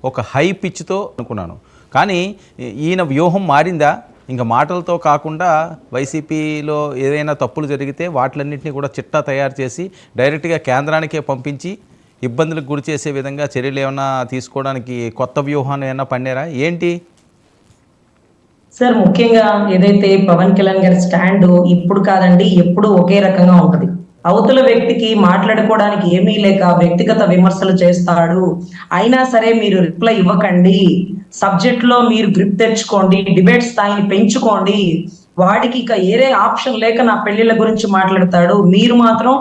ఒక హై పిచ్తో అనుకున్నాను. కానీ ఈయన వ్యూహం మారిందా? ఇంకా మాటలతో కాకుండా వైసీపీలో ఏదైనా తప్పులు జరిగితే వాటిలన్నింటినీ కూడా చిట్టా తయారు చేసి డైరెక్ట్గా కేంద్రానికే పంపించి ఇబ్బందులకు గురి చేసే విధంగా చర్యలు ఏమైనా తీసుకోవడానికి కొత్త వ్యూహాన్ని ఏమైనా పన్నారా ఏంటి? సార్, ముఖ్యంగా ఏదైతే పవన్ కళ్యాణ్ గారి స్టాండ్ ఇప్పుడు కాదండి, ఎప్పుడు ఒకే రకంగా ఉంటది. అవతల వ్యక్తికి మాట్లాడుకోవడానికి ఏమీ లేక వ్యక్తిగత విమర్శలు చేస్తాడు. అయినా సరే మీరు రిప్లై ఇవ్వకండి, సబ్జెక్ట్ లో మీరు గ్రిప్ తెచ్చుకోండి, డిబేట్ స్థాయిని పెంచుకోండి. వాడికి ఇక ఏరే ఆప్షన్ లేక నా పెళ్లిళ్ళ గురించి మాట్లాడతాడు. మీరు మాత్రం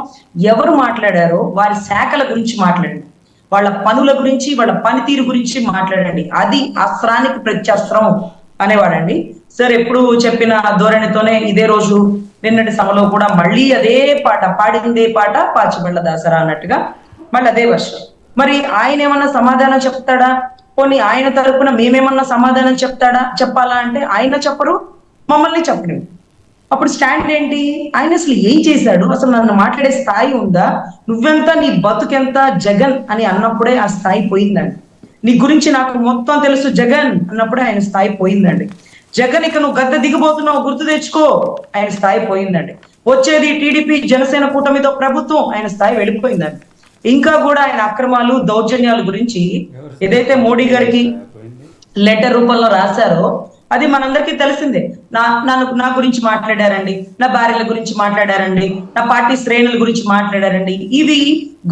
ఎవరు మాట్లాడారో వారి శాఖల గురించి మాట్లాడండి, వాళ్ళ పనుల గురించి, వాళ్ళ పనితీరు గురించి మాట్లాడండి. అది అస్త్రానికి ప్రత్యస్త్రం అనేవాడండి. సార్ ఎప్పుడు చెప్పిన ధోరణితోనే ఇదే రోజు నిన్నటి సభలో కూడా మళ్ళీ అదే పాట, పాడిందే పాట పాచిబండ్ల దాసరా అన్నట్టుగా మళ్ళీ అదే వర్షం. మరి ఆయన ఏమన్నా సమాధానం చెప్తాడా? పోనీ ఆయన తరపున మేమేమన్నా సమాధానం చెప్పాలా అంటే ఆయన చెప్పరు, మమ్మల్ని చెప్పరు. అప్పుడు స్టాండ్ ఏంటి? ఆయన అసలు ఏం చేశాడు? అసలు నన్ను మాట్లాడే స్థాయి ఉందా? నువ్వెంత, నీ బతుకెంత, జగన్ అని అన్నప్పుడే ఆ స్థాయి పోయిందండి. నీ గురించి నాకు మొత్తం తెలుసు జగన్ అన్నప్పుడే ఆయన స్థాయి పోయిందండి. జగన్ ఇక నువ్వు గద్దె దిగిపోతున్నావు గుర్తు తెచ్చుకో, ఆయన స్థాయి పోయిందండి. వచ్చేది టీడీపీ జనసేన కూటమితో ప్రభుత్వం, ఆయన స్థాయి వెళ్ళిపోయిందండి. ఇంకా కూడా ఆయన అక్రమాలు దౌర్జన్యాల గురించి ఏదైతే మోడీ గారికి లెటర్ రూపంలో రాశారో అది మనందరికీ తెలిసిందే. నా గురించి మాట్లాడారండి, నా భార్యల గురించి మాట్లాడారండి, నా పార్టీ శ్రేణుల గురించి మాట్లాడారండి. ఇవి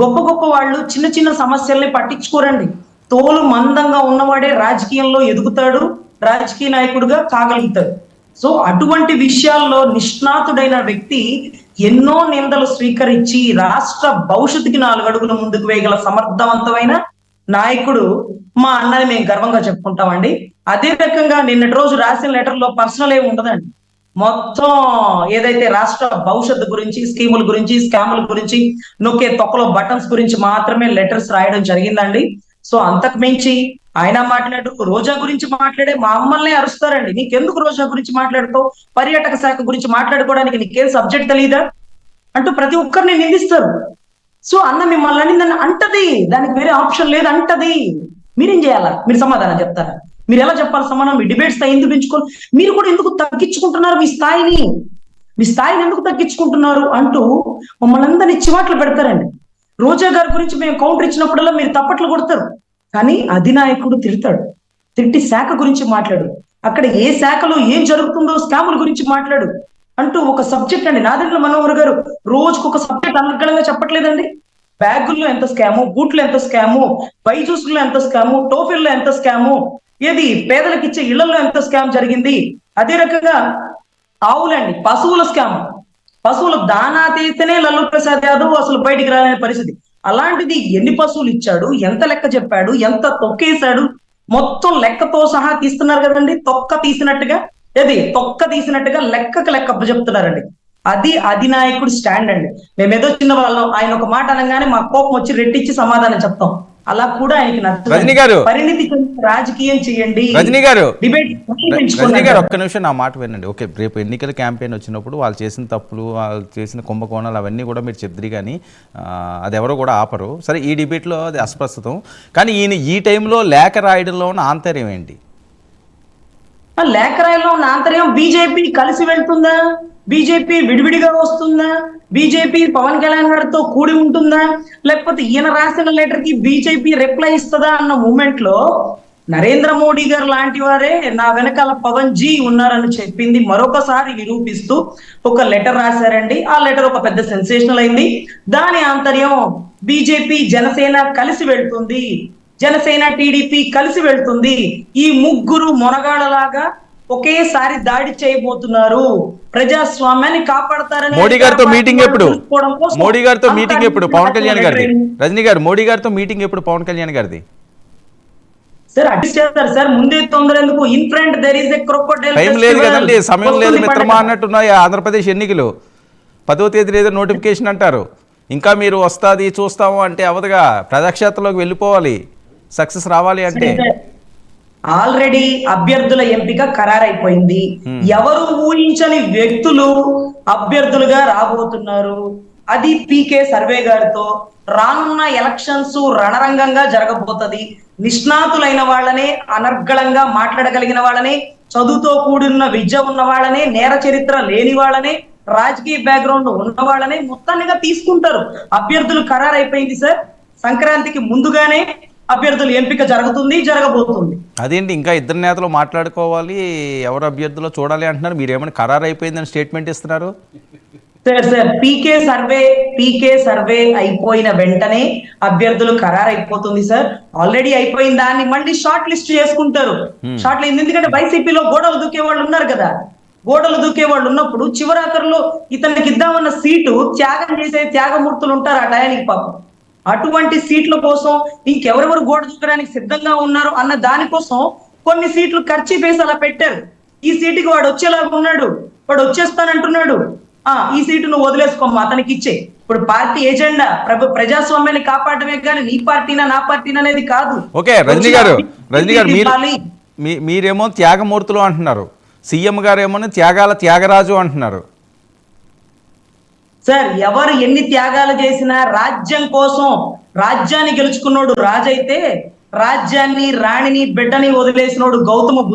గొప్ప గొప్ప వాళ్ళు చిన్న చిన్న సమస్యల్ని పట్టించుకోరండి. తోలు మందంగా ఉన్నవాడే రాజకీయంలో ఎదుగుతాడు, రాజకీయ నాయకుడిగా కాగలుగుతాడు. సో అటువంటి విషయాల్లో నిష్ణాతుడైన వ్యక్తి ఎన్నో నిందలు స్వీకరించి రాష్ట్ర భవిష్యత్తుకి 4 అడుగుల ముందుకు వేయగల సమర్థవంతమైన నాయకుడు మా అన్నని మేము గర్వంగా చెప్పుకుంటామండి. అదే రకంగా నిన్నటి రోజు రాసిన లెటర్ లో పర్సనల్ ఏమి ఉండదండి. మొత్తం ఏదైతే రాష్ట్ర భవిష్యత్తు గురించి, స్కీముల గురించి, స్కాముల గురించి, నొక్కే తొక్కలో బటన్స్ గురించి మాత్రమే లెటర్స్ రాయడం జరిగిందండి. సో అంతకు మించి ఆయన మాట్లాడు, రోజా గురించి మాట్లాడే మా అమ్మల్ని అరుస్తారండి. నీకెందుకు రోజా గురించి మాట్లాడుతావు? పర్యాటక శాఖ గురించి మాట్లాడుకోవడానికి నీకేం సబ్జెక్ట్ తెలీదా అంటూ ప్రతి ఒక్కరిని నిందిస్తారు. సో అన్న మిమ్మల్ని నన్ను అంటది, దానికి వేరే ఆప్షన్ లేదు అంటది. మీరేం చేయాలా? మీరు సమాధానం చెప్తారా? మీరు ఎలా చెప్పాలి సమాధానం? మీ డిబేట్ స్థాయి ఎందుకు పెంచుకోవాలి? మీరు కూడా ఎందుకు తగ్గించుకుంటున్నారు మీ స్థాయిని? మీ స్థాయిని ఎందుకు తగ్గించుకుంటున్నారు అంటూ మమ్మల్ని అందరినీ చివాట్లు పెడతారండి. రోజా గారి గురించి మేము కౌంటర్ ఇచ్చినప్పుడల్లా మీరు తప్పట్లు కొడతారు, కానీ అధినాయకుడు తిడతాడు. తిట్టి శాఖ గురించి మాట్లాడు, అక్కడ ఏ శాఖలో ఏం జరుగుతుందో స్కాముల గురించి మాట్లాడు అంటూ ఒక సబ్జెక్ట్ అండి. నాదెండ్ల మనోహర్ గారు రోజుకు ఒక సబ్జెక్ట్ అనర్గళంగా చెప్పట్లేదండి. బ్యాగుల్లో ఎంత స్కాము, బూట్లో ఎంత స్కాము, బైజూస్లో ఎంత స్కాము, టోఫిల్లో ఎంత స్కాము, ఏది పేదలకు ఇచ్చే ఇళ్లలో ఎంత స్కామ్ జరిగింది. అదే రకంగా ఆవులండి, పశువుల స్కామ్, పశువులు దానా తీస్తేనే లల్లు ప్రసాద్ యాదవ్ అసలు బయటికి రాలేని పరిస్థితి. అలాంటిది ఎన్ని పశువులు ఇచ్చాడు, ఎంత లెక్క చెప్పాడు, ఎంత తొక్కేశాడు, మొత్తం లెక్కతో సహా తీస్తున్నారు కదండి. తొక్క తీసినట్టుగా లెక్కకు లెక్క చెప్తున్నారండి. అది అధినాయకుడు స్టాండ్ అండి. మేమేదో చిన్న వాళ్ళం, ఆయన ఒక మాట అనగానే మా కోపం వచ్చి రెట్టించి సమాధానం చెప్తాం. అలా కూడా ఆయనకి నచ్చదు. పరిణితి రాజకీయం చేయండి. రజనీ గారు ఒక్క నిమిషం నా మాట వినండి. ఓకే, రేపు ఎన్నికల క్యాంపెయిన్ వచ్చినప్పుడు వాళ్ళు చేసిన తప్పులు, వాళ్ళు చేసిన కుంభకోణాలు అవన్నీ కూడా మీరు చెప్తారు, కానీ అది ఎవరో కూడా ఆపరు. సరే, ఈ డిబేట్లో అది అస్పష్టతం. కానీ ఈయన ఈ టైంలో లేఖ రాయడంలో ఉన్న ఆంతర్యం ఏంటి? లేఖ రాయడంలో ఉన్న ఆంతర్యం, బీజేపీ కలిసి వెళ్తుందా, బీజేపీ విడివిడిగా వస్తుందా, బీజేపీ పవన్ కళ్యాణ్ గారితో కూడి ఉంటుందా, లేకపోతే ఈయన రాసిన లెటర్ కి బీజేపీ రిప్లై ఇస్తుందా అన్న మూమెంట్ లో నరేంద్ర మోడీ గారు లాంటి వారే నా వెనకాల పవన్ జీ ఉన్నారని చెప్పింది మరొకసారి నిరూపిస్తూ ఒక లెటర్ రాశారండి. ఆ లెటర్ ఒక పెద్ద సెన్సేషనల్ అయింది. దాని ఆంతర్యం బీజేపీ జనసేన కలిసి వెళ్తుంది, జనసేన టీడీపీ కలిసి వెళ్తుంది, ఈ ముగ్గురు మొనగాళ్ళలాగా ఒకేసారి దాడి చేయబోతున్నారు, ప్రజాస్వామ్యాన్ని కాపాడతారని. మోడీ గారితో మీటింగ్ ఎప్పుడు? పవన్ కళ్యాణ్ గారిది. రజనీ గారు, మోడీ గారితో మీటింగ్ ఎప్పుడు పవన్ కళ్యాణ్ గారిది? సార్ అడ్జస్ట్ చేస్తారు సార్, ముందే తొందర ఎందుకు? In front there is a crocodile. Time లేదు కదండి, సమయం లేదు మిత్రమా అన్నట్టున్నాయి. ఆంధ్రప్రదేశ్ ఎన్నికలు 10వ తేదీ ఏదో నోటిఫికేషన్ అంటారు. ఇంకా మీరు వస్తాది చూస్తాము అంటే అవదుగా. ప్రజాక్షేత్రంలోకి వెళ్ళిపోవాలి, సక్సెస్ రావాలి అంటే. ఆల్రెడీ అభ్యర్థుల ఎంపిక ఖరారైపోయింది. ఎవరు ఊహించని వ్యక్తులు అభ్యర్థులుగా రాబోతున్నారు. అది పీకే సర్వే గారితో రానున్న ఎలక్షన్స్ రణరంగంగా జరగబోతది. నిష్ణాతులైన వాళ్ళనే, అనర్గళంగా మాట్లాడగలిగిన వాళ్ళనే, చదువుతో కూడిన విద్య ఉన్న వాళ్ళనే, నేర చరిత్ర లేని వాళ్ళనే, రాజకీయ బ్యాక్గ్రౌండ్ ఉన్న వాళ్ళనే మొత్తాన్నిగా తీసుకుంటారు. అభ్యర్థులు ఖరారు అయిపోయింది సార్. సంక్రాంతికి ముందుగానే అభ్యర్థుల ఎంపిక జరగబోతుంది. అదేంటి ఇంకా ఇద్దరు నేతలు మాట్లాడుకోవాలి, ఎవరు అభ్యర్థులో చూడాలి అంటున్నారు, మీరేమైనా ఖరారు అయిపోయిందని స్టేట్మెంట్ ఇస్తున్నారు? సార్ పీకే సర్వే అయిపోయిన వెంటనే అభ్యర్థులు ఖరారు అయిపోతుంది సార్. ఆల్రెడీ అయిపోయిన దాన్ని మళ్ళీ షార్ట్ లిస్ట్ చేసుకుంటారు. షార్ట్ లిస్ట్ ఎందుకంటే వైసీపీలో గోడలు దూకే వాళ్ళు ఉన్నారు కదా. గోడలు దూకే వాళ్ళు ఉన్నప్పుడు చివరాఖరులో ఇతనికి ఇద్దామన్న సీటు త్యాగం చేసే త్యాగమూర్తులు ఉంటారు ఆ టయానికి పాపం. అటువంటి సీట్ల కోసం ఇంకెవరెవరు గోడ దూకడానికి సిద్ధంగా ఉన్నారు అన్న దానికోసం కొన్ని సీట్లు ఖర్చు వేసి అలా పెట్టారు. ఈ సీటుకి వాడు వచ్చేలాగా ఉన్నాడు, వాడు వచ్చేస్తానంటున్నాడు, ఈ సీటు నువ్వు వదిలేసుకోమ్మా అతనికి ఇచ్చే. ఇప్పుడు పార్టీ ఎజెండా ప్రజాస్వామ్యాన్ని కాపాడమే కానీ నీ పార్టీనా నా పార్టీనా అనేది కాదు. ఓకే రజనీ గారు మీరేమో త్యాగమూర్తులు అంటున్నారు, సీఎం గారు ఏమో త్యాగాల త్యాగరాజు అంటున్నారు. సార్ ఎవరు ఎన్ని త్యాగాలు చేసినా రాజ్యం కోసం, రాజ్యాన్ని గెలుచుకున్నోడు రాజైతే రాజ్యాన్ని, రాణిని, బిడ్డని వదిలేసినోడు గౌతమ బుద్ధుడు.